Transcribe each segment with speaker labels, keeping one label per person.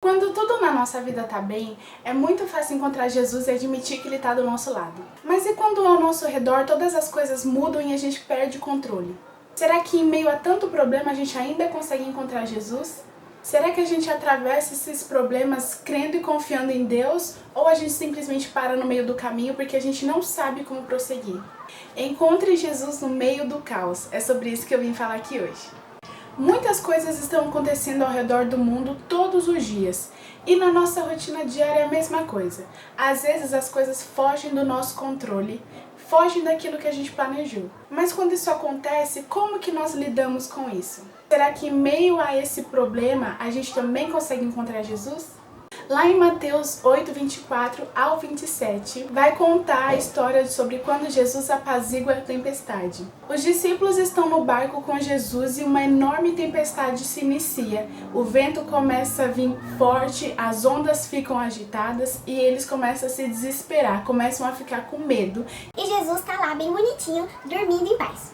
Speaker 1: Quando tudo na nossa vida tá bem, é muito fácil encontrar Jesus e admitir que Ele tá do nosso lado. Mas e quando ao nosso redor todas as coisas mudam e a gente perde o controle? Será que em meio a tanto problema a gente ainda consegue encontrar Jesus? Será que a gente atravessa esses problemas crendo e confiando em Deus? Ou a gente simplesmente para no meio do caminho porque a gente não sabe como prosseguir? Encontre Jesus no meio do caos. É sobre isso que eu vim falar aqui hoje. Muitas coisas estão acontecendo ao redor do mundo todos os dias. E na nossa rotina diária é a mesma coisa. Às vezes as coisas fogem do nosso controle, fogem daquilo que a gente planejou. Mas quando isso acontece, como que nós lidamos com isso? Será que em meio a esse problema a gente também consegue encontrar Jesus? Lá em Mateus 8, 24 ao 27, vai contar a história sobre quando Jesus apazigua a tempestade. Os discípulos estão no barco com Jesus e uma enorme tempestade se inicia. O vento começa a vir forte, as ondas ficam agitadas e eles começam a se desesperar, começam a ficar com medo.
Speaker 2: E Jesus tá lá bem bonitinho, dormindo em paz.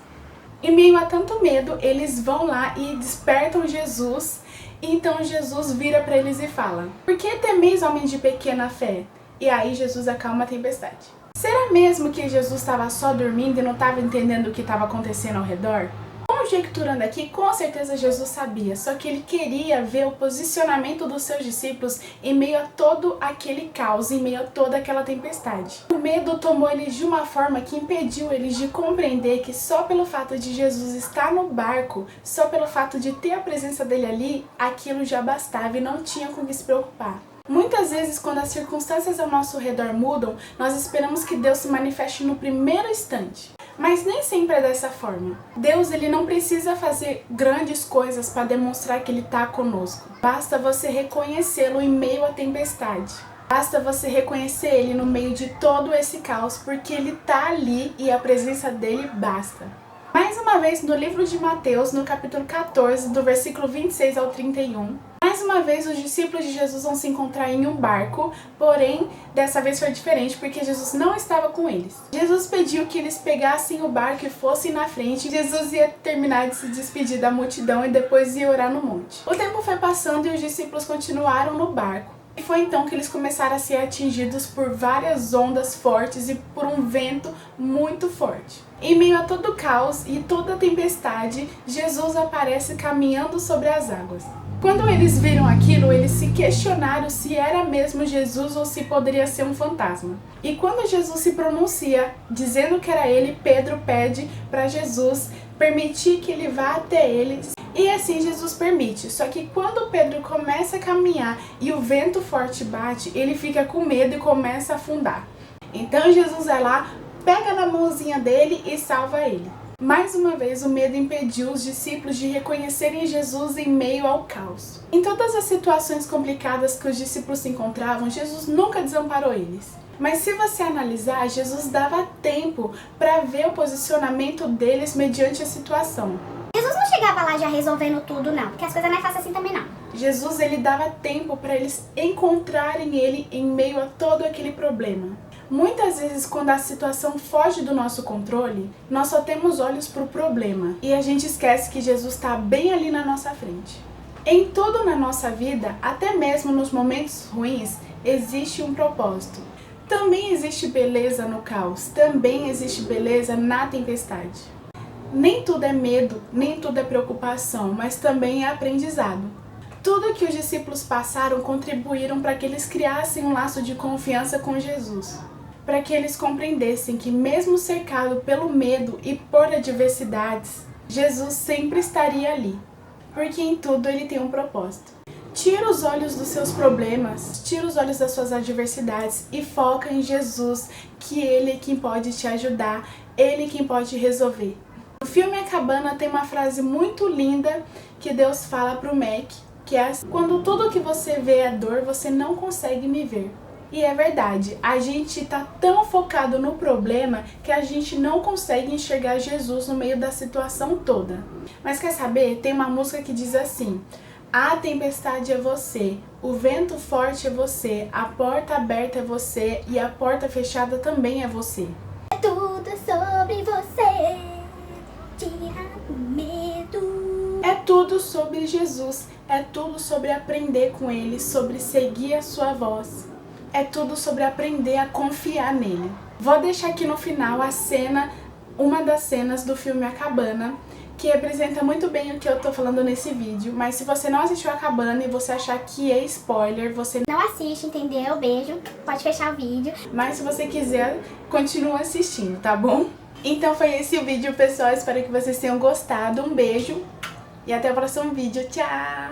Speaker 1: Em meio a tanto medo, eles vão lá e despertam Jesus. Então Jesus vira para eles e fala: "Por que temeis, homens de pequena fé?" E aí Jesus acalma a tempestade. Será mesmo que Jesus estava só dormindo e não estava entendendo o que estava acontecendo ao redor? Conjecturando aqui, com certeza Jesus sabia, só que ele queria ver o posicionamento dos seus discípulos em meio a todo aquele caos, em meio a toda aquela tempestade. O medo tomou eles de uma forma que impediu eles de compreender que só pelo fato de Jesus estar no barco, só pelo fato de ter a presença dele ali, aquilo já bastava e não tinha com que se preocupar. Muitas vezes, quando as circunstâncias ao nosso redor mudam, nós esperamos que Deus se manifeste no primeiro instante. Mas nem sempre é dessa forma. Deus ele não precisa fazer grandes coisas para demonstrar que Ele está conosco. Basta você reconhecê-lo em meio à tempestade. Basta você reconhecer Ele no meio de todo esse caos, porque Ele está ali e a presença dEle basta. Mais uma vez, no livro de Mateus, no capítulo 14, do versículo 26 ao 31, mais uma vez os discípulos de Jesus vão se encontrar em um barco, porém, dessa vez foi diferente porque Jesus não estava com eles. Jesus pediu que eles pegassem o barco e fossem na frente. Jesus ia terminar de se despedir da multidão e depois ia orar no monte. O tempo foi passando e os discípulos continuaram no barco. E foi então que eles começaram a ser atingidos por várias ondas fortes e por um vento muito forte. Em meio a todo o caos e toda a tempestade, Jesus aparece caminhando sobre as águas. Quando eles viram aquilo, eles se questionaram se era mesmo Jesus ou se poderia ser um fantasma. E quando Jesus se pronuncia, dizendo que era ele, Pedro pede para Jesus permitir que ele vá até eles. E assim Jesus permite, só que quando Pedro começa a caminhar e o vento forte bate, ele fica com medo e começa a afundar. Então Jesus vai lá, pega na mãozinha dele e salva ele. Mais uma vez, o medo impediu os discípulos de reconhecerem Jesus em meio ao caos. Em todas as situações complicadas que os discípulos se encontravam, Jesus nunca desamparou eles. Mas se você analisar, Jesus dava tempo para ver o posicionamento deles mediante a situação.
Speaker 2: Jesus não chegava lá já resolvendo tudo, não, porque as coisas não é fácil assim também, não.
Speaker 1: Jesus ele dava tempo para eles encontrarem ele em meio a todo aquele problema. Muitas vezes, quando a situação foge do nosso controle, nós só temos olhos para o problema e a gente esquece que Jesus está bem ali na nossa frente. Em tudo na nossa vida, até mesmo nos momentos ruins, existe um propósito. Também existe beleza no caos, também existe beleza na tempestade. Nem tudo é medo, nem tudo é preocupação, mas também é aprendizado. Tudo que os discípulos passaram contribuíram para que eles criassem um laço de confiança com Jesus. Para que eles compreendessem que mesmo cercado pelo medo e por adversidades, Jesus sempre estaria ali, porque em tudo ele tem um propósito. Tira os olhos dos seus problemas, tira os olhos das suas adversidades e foca em Jesus, que Ele é quem pode te ajudar, Ele é quem pode resolver. No filme A Cabana tem uma frase muito linda que Deus fala para o Mac, que é: "Quando tudo que você vê é dor, você não consegue me ver." E é verdade, a gente tá tão focado no problema que a gente não consegue enxergar Jesus no meio da situação toda. Mas quer saber? Tem uma música que diz assim: "A tempestade é você, o vento forte é você, a porta aberta é você e a porta fechada também é você."
Speaker 2: É tudo sobre você, tira o medo.
Speaker 1: É tudo sobre sobre Jesus, é tudo sobre aprender com Ele, sobre seguir a sua voz. É tudo sobre aprender a confiar nele. Vou deixar aqui no final a cena, uma das cenas do filme A Cabana, que representa muito bem o que eu tô falando nesse vídeo, mas se você não assistiu A Cabana e você achar que é spoiler, você
Speaker 2: não assiste, entendeu? Beijo, pode fechar o vídeo.
Speaker 1: Mas se você quiser, continua assistindo, tá bom? Então foi esse o vídeo, pessoal, espero que vocês tenham gostado, um beijo e até o próximo vídeo, tchau!